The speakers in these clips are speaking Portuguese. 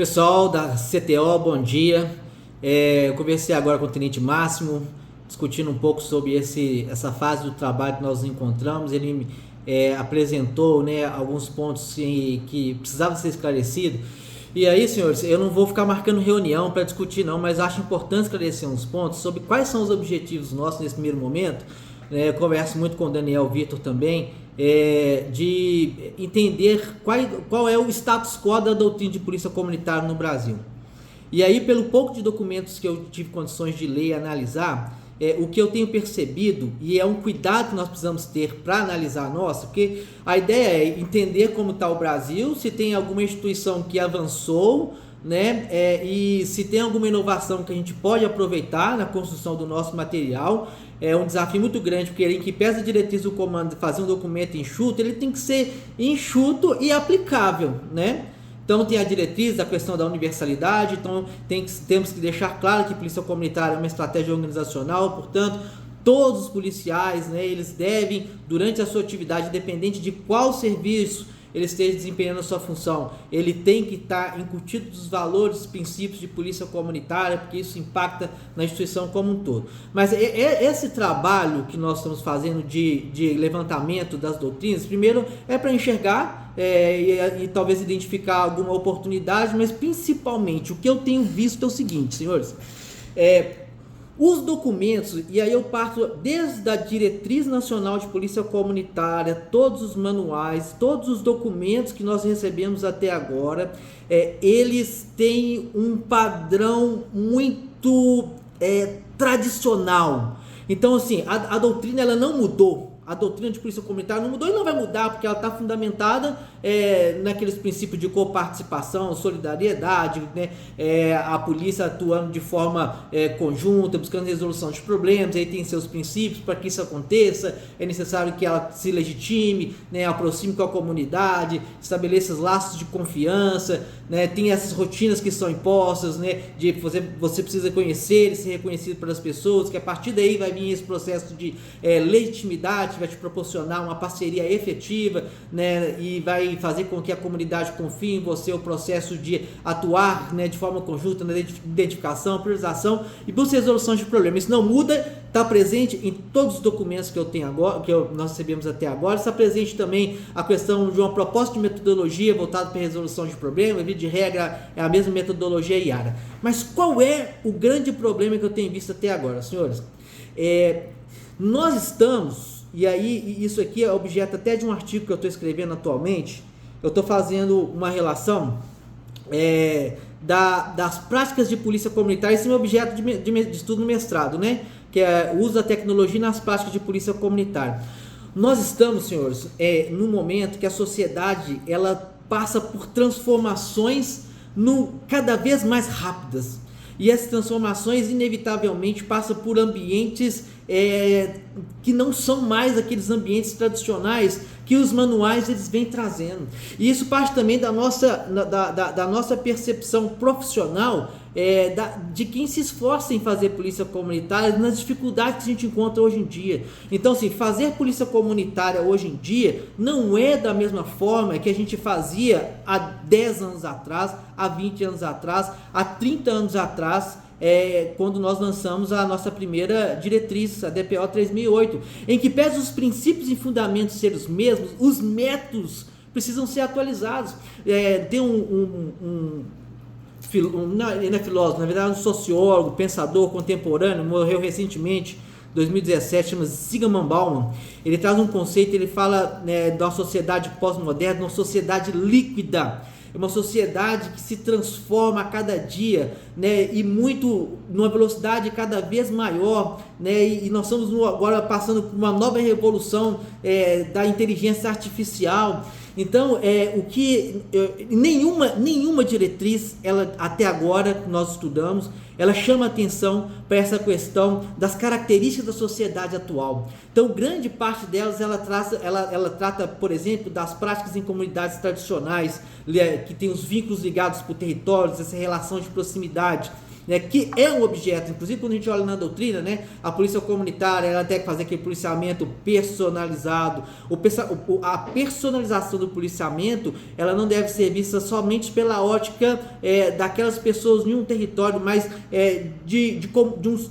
Pessoal da CTO, bom dia. Eu conversei agora com o Tenente Máximo, discutindo um pouco sobre essa fase do trabalho que nós encontramos. Ele apresentou, né, alguns pontos que precisavam ser esclarecidos. E aí, senhores, eu não vou ficar marcando reunião para discutir não, mas acho importante esclarecer uns pontos sobre quais são os objetivos nossos nesse primeiro momento. Eu converso muito com o Daniel Vitor também, de entender qual é o status quo da doutrina de polícia comunitária no Brasil. E aí, pelo pouco de documentos que eu tive condições de ler e analisar, o que eu tenho percebido, e é um cuidado que nós precisamos ter para analisar a nossa, porque a ideia é entender como está o Brasil, se tem alguma instituição que avançou, né, e se tem alguma inovação que a gente pode aproveitar na construção do nosso material. É um desafio muito grande, porque ele que pesa a diretriz do comando de fazer um documento enxuto, ele tem que ser enxuto e aplicável, né? Então tem a diretriz, a questão da universalidade, então temos que deixar claro que polícia comunitária é uma estratégia organizacional, portanto, todos os policiais, né, eles devem, durante a sua atividade, independente de qual serviço ele esteja desempenhando a sua função, ele tem que estar incutido dos valores, princípios de polícia comunitária, porque isso impacta na instituição como um todo. Mas esse trabalho que nós estamos fazendo de levantamento das doutrinas, primeiro é para enxergar e talvez identificar alguma oportunidade, mas principalmente o que eu tenho visto é o seguinte, senhores, os documentos, e aí eu parto desde a Diretriz Nacional de Polícia Comunitária, todos os manuais, todos os documentos que nós recebemos até agora, eles têm um padrão muito tradicional. Então, assim, a doutrina ela não mudou. A doutrina de polícia comunitária não mudou e não vai mudar, porque ela está fundamentada naqueles princípios de coparticipação, solidariedade, né? A polícia atuando de forma conjunta, buscando resolução de problemas, aí tem seus princípios para que isso aconteça. É necessário que ela se legitime, né? Aproxime com a comunidade, estabeleça laços de confiança, né? Tem essas rotinas que são impostas, né? De você precisa conhecer e ser reconhecido pelas pessoas, que a partir daí vai vir esse processo de legitimidade, vai te proporcionar uma parceria efetiva, né, e vai fazer com que a comunidade confie em você, o processo de atuar, né, de forma conjunta na identificação, priorização e busca resolução de problemas. Isso não muda, está presente em todos os documentos que eu tenho agora, nós recebemos até agora. Está presente também a questão de uma proposta de metodologia voltada para a resolução de problemas, via de regra é a mesma metodologia IARA. Mas qual é o grande problema que eu tenho visto até agora, senhores? Nós estamos, e aí isso aqui é objeto até de um artigo que eu estou escrevendo atualmente. Eu estou fazendo uma relação das práticas de polícia comunitária. Esse é um objeto de estudo no mestrado, né? Que é o uso da tecnologia nas práticas de polícia comunitária. Nós estamos, senhores, num momento que a sociedade ela passa por transformações cada vez mais rápidas. E essas transformações inevitavelmente passam por ambientes que não são mais aqueles ambientes tradicionais que os manuais eles vêm trazendo. E isso parte também da nossa percepção profissional, de quem se esforça em fazer polícia comunitária, nas dificuldades que a gente encontra hoje em dia. Então, assim, fazer polícia comunitária hoje em dia não é da mesma forma que a gente fazia há 10 anos atrás, há 20 anos atrás, há 30 anos atrás, quando nós lançamos a nossa primeira diretriz, a DPO 3008, em que pese os princípios e fundamentos ser os mesmos, os métodos precisam ser atualizados. Tem ele não é filósofo, na verdade um sociólogo, pensador contemporâneo, morreu recentemente, 2017, chama Zygmunt Bauman. Ele traz um conceito, ele fala de uma sociedade pós-moderna, uma sociedade líquida. É uma sociedade que se transforma a cada dia, né, e muito numa velocidade cada vez maior, né, e nós estamos agora passando por uma nova revolução da inteligência artificial. Então, nenhuma diretriz, até agora nós estudamos, ela chama atenção para essa questão das características da sociedade atual. Então, grande parte delas ela trata, por exemplo, das práticas em comunidades tradicionais, que tem os vínculos ligados por territórios, essa relação de proximidade. né, que é um objeto. Inclusive, quando a gente olha na doutrina, né, a polícia comunitária, ela tem que fazer aquele policiamento personalizado. A personalização do policiamento, ela não deve ser vista somente pela ótica daquelas pessoas em um território, mas de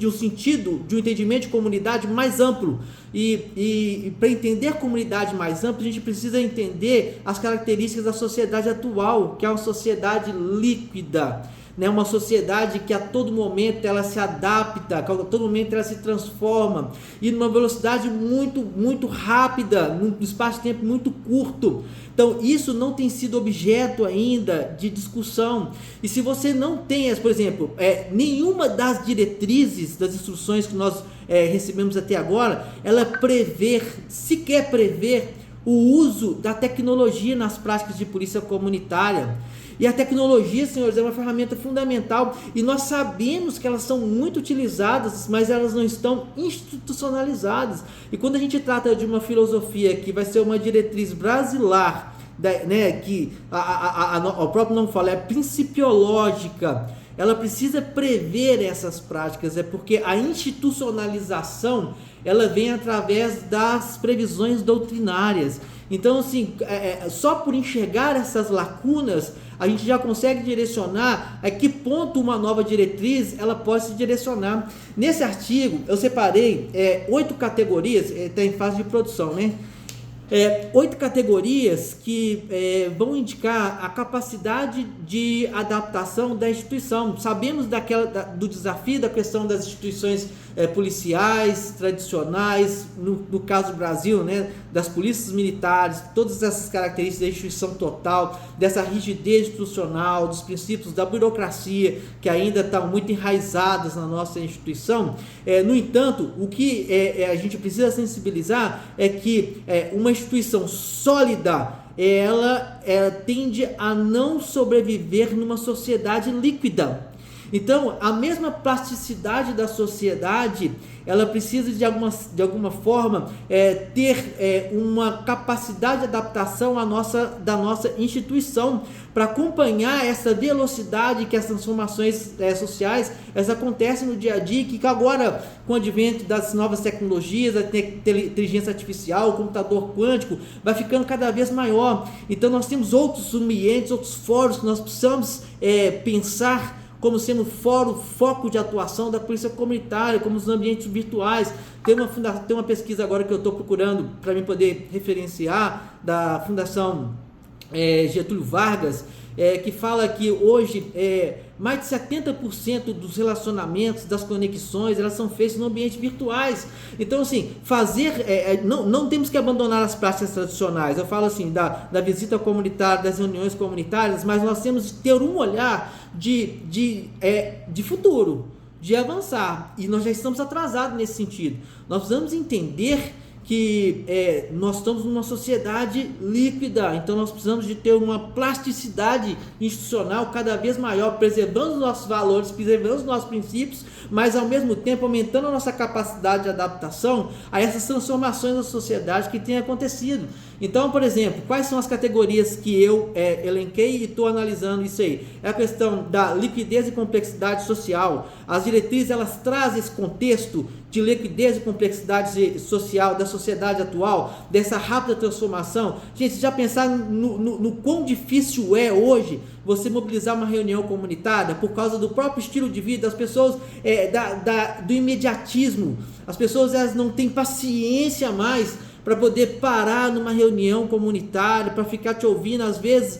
um sentido, de um entendimento de comunidade mais amplo. E para entender a comunidade mais ampla, a gente precisa entender as características da sociedade atual, que é uma sociedade líquida, né? Uma sociedade que a todo momento ela se adapta, que a todo momento ela se transforma, e numa velocidade muito, muito rápida, num espaço de tempo muito curto. Então isso não tem sido objeto ainda de discussão. E se você não tem, por exemplo, nenhuma das diretrizes, das instruções que nós recebemos até agora, ela sequer prever o uso da tecnologia nas práticas de polícia comunitária. E a tecnologia, senhores, é uma ferramenta fundamental, e nós sabemos que elas são muito utilizadas, mas elas não estão institucionalizadas. E quando a gente trata de uma filosofia que vai ser uma diretriz basilar, né, que o próprio nome fala, é principiológica, ela precisa prever essas práticas, porque a institucionalização ela vem através das previsões doutrinárias. Então, assim, só por enxergar essas lacunas, a gente já consegue direcionar a que ponto uma nova diretriz ela pode se direcionar. Nesse artigo, eu separei 8 categorias, está em fase de produção, né? 8 categorias que vão indicar a capacidade de adaptação da instituição. Sabemos do desafio da questão das instituições policiais tradicionais, no caso do Brasil, né, das polícias militares, todas essas características da instituição total, dessa rigidez institucional, dos princípios da burocracia que ainda estão muito enraizadas na nossa instituição. No entanto, o que a gente precisa sensibilizar é que uma instituição sólida, ela tende a não sobreviver numa sociedade líquida. Então, a mesma plasticidade da sociedade, ela precisa de alguma forma ter uma capacidade de adaptação da nossa instituição, para acompanhar essa velocidade que as transformações sociais acontecem no dia a dia, que agora, com o advento das novas tecnologias, a inteligência artificial, o computador quântico, vai ficando cada vez maior. Então nós temos outros ambientes, outros fóruns que nós precisamos pensar como sendo foco de atuação da polícia comunitária, como os ambientes virtuais. Tem uma pesquisa agora que eu estou procurando para mim poder referenciar, da Fundação Getúlio Vargas, que fala que hoje mais de 70% dos relacionamentos, das conexões, elas são feitas no ambiente virtuais. Então, assim, não temos que abandonar as práticas tradicionais. Eu falo assim, da visita comunitária, das reuniões comunitárias, mas nós temos que ter um olhar de futuro, de avançar, e nós já estamos atrasados nesse sentido. Nós precisamos entender que nós estamos numa sociedade líquida, então nós precisamos de ter uma plasticidade institucional cada vez maior, preservando os nossos valores, preservando os nossos princípios, mas ao mesmo tempo aumentando a nossa capacidade de adaptação a essas transformações da sociedade que têm acontecido. Então, por exemplo, quais são as categorias que eu elenquei e estou analisando isso aí? É a questão da liquidez e complexidade social. As diretrizes, elas trazem esse contexto de liquidez e complexidade social da sociedade atual, dessa rápida transformação. Gente, já pensar no quão difícil é hoje você mobilizar uma reunião comunitária por causa do próprio estilo de vida das pessoas, do imediatismo. As pessoas, elas não têm paciência mais para poder parar numa reunião comunitária, para ficar te ouvindo, às vezes,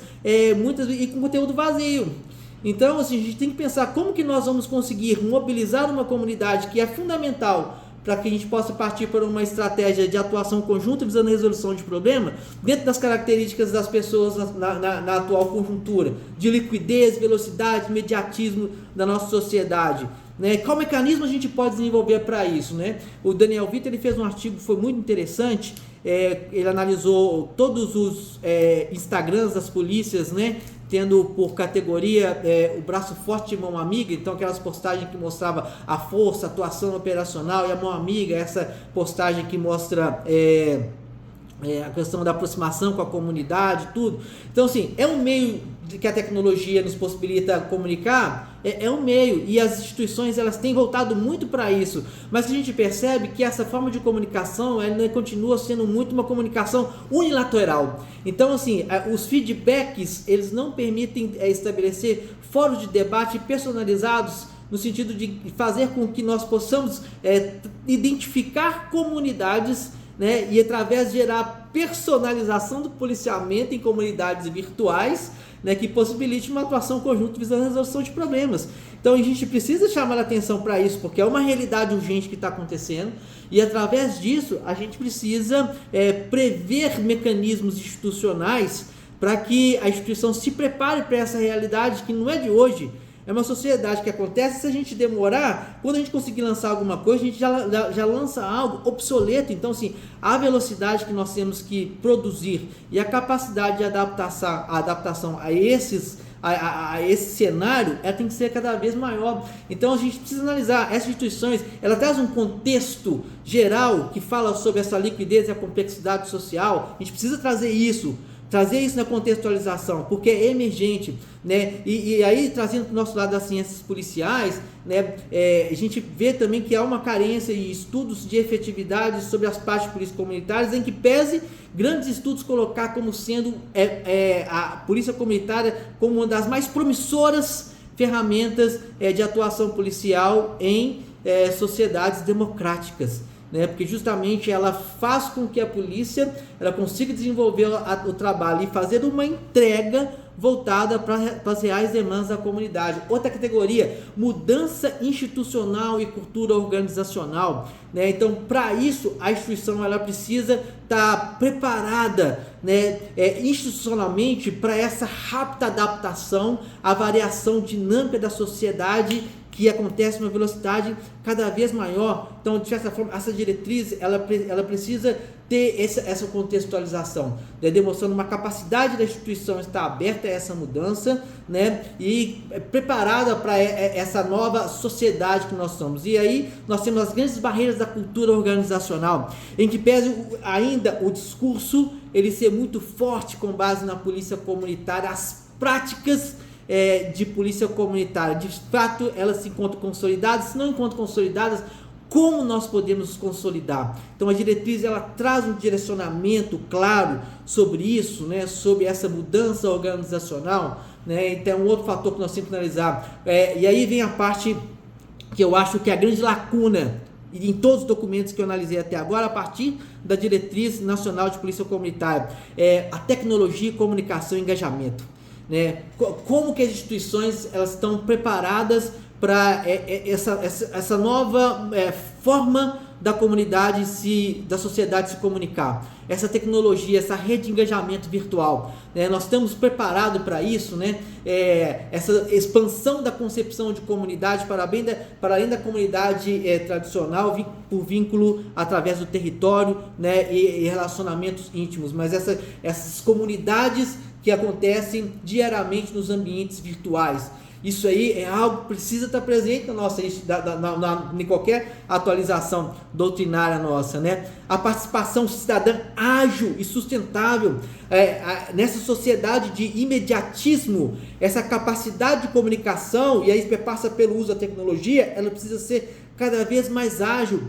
muitas vezes, e com conteúdo vazio. Então, assim, a gente tem que pensar como que nós vamos conseguir mobilizar uma comunidade, que é fundamental para que a gente possa partir para uma estratégia de atuação conjunta visando a resolução de problema, dentro das características das pessoas na atual conjuntura, de liquidez, velocidade, imediatismo da nossa sociedade. Né? Qual mecanismo a gente pode desenvolver para isso? Né? O Daniel Vitor, ele fez um artigo que foi muito interessante. Ele analisou todos os Instagrams das polícias, né? Tendo por categoria o braço forte e mão amiga, então aquelas postagens que mostrava a força, a atuação operacional, e a mão amiga, essa postagem que mostra a questão da aproximação com a comunidade, tudo. Então, assim, é um meio que a tecnologia nos possibilita comunicar é um meio, e as instituições elas têm voltado muito para isso, mas a gente percebe que essa forma de comunicação ela continua sendo muito uma comunicação unilateral. Então assim, os feedbacks eles não permitem estabelecer fóruns de debate personalizados no sentido de fazer com que nós possamos identificar comunidades, né, e através de gerar personalização do policiamento em comunidades virtuais, né, que possibilite uma atuação conjunta visando a resolução de problemas. Então a gente precisa chamar a atenção para isso, porque é uma realidade urgente que está acontecendo, e através disso a gente precisa prever mecanismos institucionais para que a instituição se prepare para essa realidade que não é de hoje. É uma sociedade que acontece, se a gente demorar, quando a gente conseguir lançar alguma coisa, a gente já lança algo obsoleto. Então, assim, a velocidade que nós temos que produzir e a capacidade de adaptação a esse cenário, ela tem que ser cada vez maior. Então, a gente precisa analisar essas instituições, ela traz um contexto geral que fala sobre essa liquidez e a complexidade social. A gente precisa trazer isso na contextualização, porque é emergente, né? E aí, trazendo para o nosso lado das ciências policiais, né, a gente vê também que há uma carência em estudos de efetividade sobre as práticas polícias comunitárias, em que pese grandes estudos colocar como sendo a polícia comunitária como uma das mais promissoras ferramentas de atuação policial em sociedades democráticas. Né, porque justamente ela faz com que a polícia ela consiga desenvolver o trabalho e fazer uma entrega voltada para as reais demandas da comunidade. Outra categoria, mudança institucional e cultura organizacional. Né? Então, para isso, a instituição ela precisa estar preparada, né, institucionalmente para essa rápida adaptação à variação dinâmica da sociedade que acontece numa velocidade cada vez maior. Então, de certa forma, essa diretriz ela precisa ter essa contextualização, né, demonstrando uma capacidade da instituição estar aberta a essa mudança, né, e preparada para essa nova sociedade que nós somos. E aí nós temos as grandes barreiras da cultura organizacional, em que pese ainda o discurso ele ser muito forte com base na polícia comunitária, as práticas de polícia comunitária, de fato elas se encontram consolidadas. Se não encontram consolidadas, como nós podemos consolidar? Então a diretriz ela traz um direcionamento claro sobre isso, né, sobre essa mudança organizacional, né. Então outro fator que nós temos que analisar, e aí vem a parte que eu acho que é a grande lacuna em todos os documentos que eu analisei até agora, a partir da diretriz nacional de polícia comunitária, a tecnologia, comunicação e engajamento. Né? Como que as instituições elas estão preparadas para essa nova forma da comunidade, da sociedade se comunicar, essa tecnologia, essa rede de engajamento virtual, né? Nós estamos preparados para isso, né? Essa expansão da concepção de comunidade para além da comunidade tradicional, por vínculo através do território, né? E relacionamentos íntimos, mas essas comunidades que acontecem diariamente nos ambientes virtuais. Isso aí é algo que precisa estar presente na nossa, em qualquer atualização doutrinária nossa, né? A participação cidadã ágil e sustentável nessa sociedade de imediatismo, essa capacidade de comunicação, e aí passa pelo uso da tecnologia, ela precisa ser cada vez mais ágil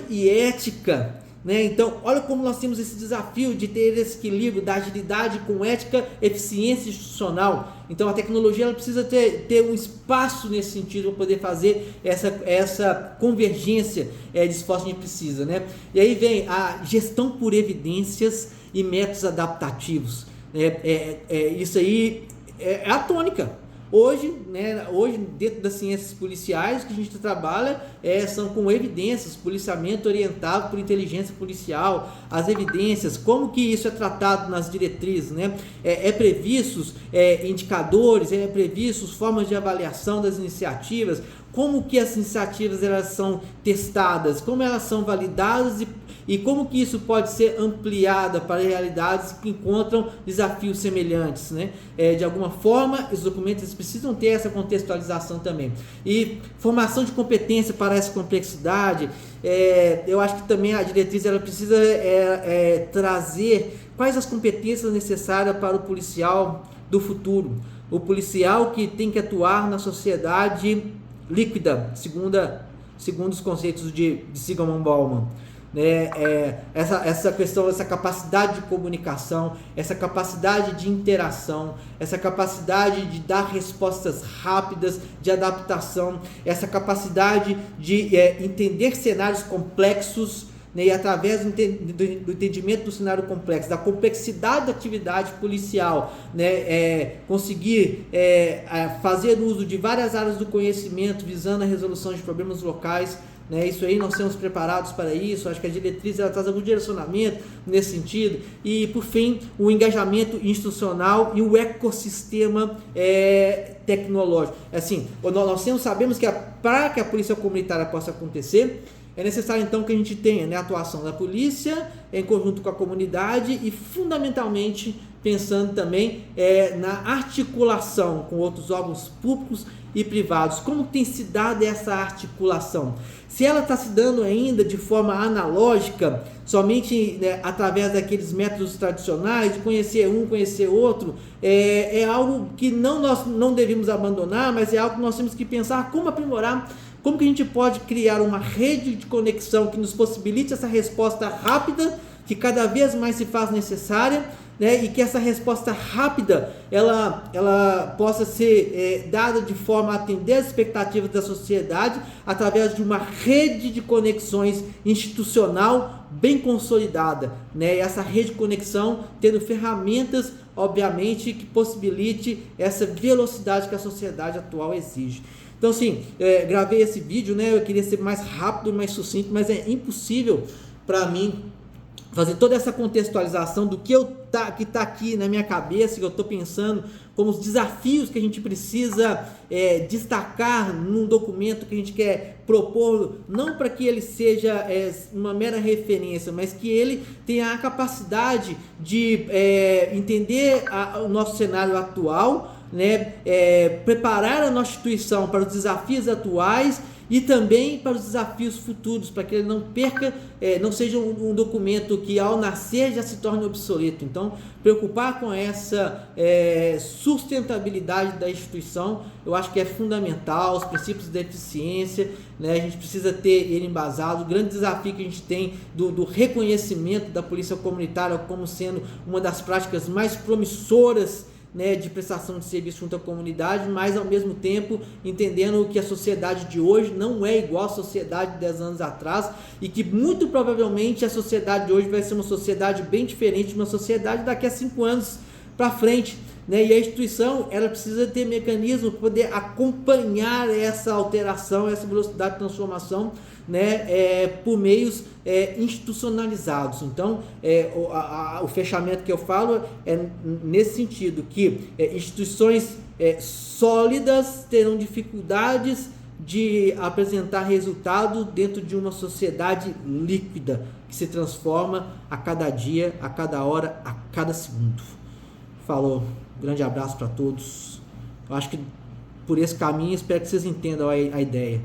e ética. Né? Então, olha como nós temos esse desafio de ter esse equilíbrio da agilidade com ética, eficiência institucional. Então, a tecnologia ela precisa ter um espaço nesse sentido para poder fazer essa convergência de esforço que a gente precisa. Né? E aí vem a gestão por evidências e métodos adaptativos. Isso aí é a tônica. Hoje, né, dentro das ciências policiais, o que a gente trabalha são com evidências, policiamento orientado por inteligência policial, as evidências, como que isso é tratado nas diretrizes, né? Previstos indicadores, previstos formas de avaliação das iniciativas, como que as iniciativas elas são testadas, como elas são validadas e como que isso pode ser ampliado para realidades que encontram desafios semelhantes, né? De alguma forma, os documentos precisam ter essa contextualização também. E formação de competência para essa complexidade, eu acho que também a diretriz ela precisa trazer quais as competências necessárias para o policial do futuro. O policial que tem que atuar na sociedade líquida, segundo os conceitos de Zygmunt Bauman. Essa questão, essa capacidade de comunicação, essa capacidade de interação, essa capacidade de dar respostas rápidas, de adaptação, essa capacidade de entender cenários complexos, né, e através do entendimento do cenário complexo, da complexidade da atividade policial, né, conseguir fazer uso de várias áreas do conhecimento visando a resolução de problemas locais. Isso aí, nós temos preparados para isso. Acho que a diretriz ela traz algum direcionamento nesse sentido. E, por fim, o engajamento institucional e o ecossistema tecnológico. Assim, nós sabemos que para que a polícia comunitária possa acontecer, é necessário então que a gente tenha, né, a atuação da polícia em conjunto com a comunidade e, fundamentalmente, pensando também na articulação com outros órgãos públicos e privados. Como tem se dado essa articulação? Se ela está se dando ainda de forma analógica, somente, né, através daqueles métodos tradicionais, de conhecer um, conhecer outro, é algo que nós não devemos abandonar, mas é algo que nós temos que pensar como aprimorar. Como que a gente pode criar uma rede de conexão que nos possibilite essa resposta rápida, que cada vez mais se faz necessária, né, e que essa resposta rápida ela possa ser dada de forma a atender as expectativas da sociedade através de uma rede de conexões institucional bem consolidada, né, essa rede de conexão tendo ferramentas, obviamente, que possibilite essa velocidade que a sociedade atual exige. Então, assim, gravei esse vídeo, né? Eu queria ser mais rápido, mais sucinto, mas é impossível para mim fazer toda essa contextualização do que está aqui na minha cabeça, que eu estou pensando, como os desafios que a gente precisa destacar num documento que a gente quer propor, não para que ele seja uma mera referência, mas que ele tenha a capacidade de entender o nosso cenário atual, né, preparar a nossa instituição para os desafios atuais e também para os desafios futuros, para que ele não perca, não seja um documento que ao nascer já se torne obsoleto. Então, preocupar com essa sustentabilidade da instituição, eu acho que é fundamental, os princípios da eficiência, né, a gente precisa ter ele embasado. O grande desafio que a gente tem do reconhecimento da polícia comunitária como sendo uma das práticas mais promissoras, né, de prestação de serviço junto à comunidade, mas ao mesmo tempo entendendo que a sociedade de hoje não é igual à sociedade de 10 anos atrás e que muito provavelmente a sociedade de hoje vai ser uma sociedade bem diferente de uma sociedade daqui a 5 anos para frente, né? E a instituição ela precisa ter mecanismo para poder acompanhar essa alteração, essa velocidade de transformação, né, por meios institucionalizados. Então, o fechamento que eu falo é nesse sentido, que instituições sólidas terão dificuldades de apresentar resultado dentro de uma sociedade líquida, que se transforma a cada dia, a cada hora, a cada segundo. Falou, grande abraço para todos. Eu acho que por esse caminho espero que vocês entendam a ideia.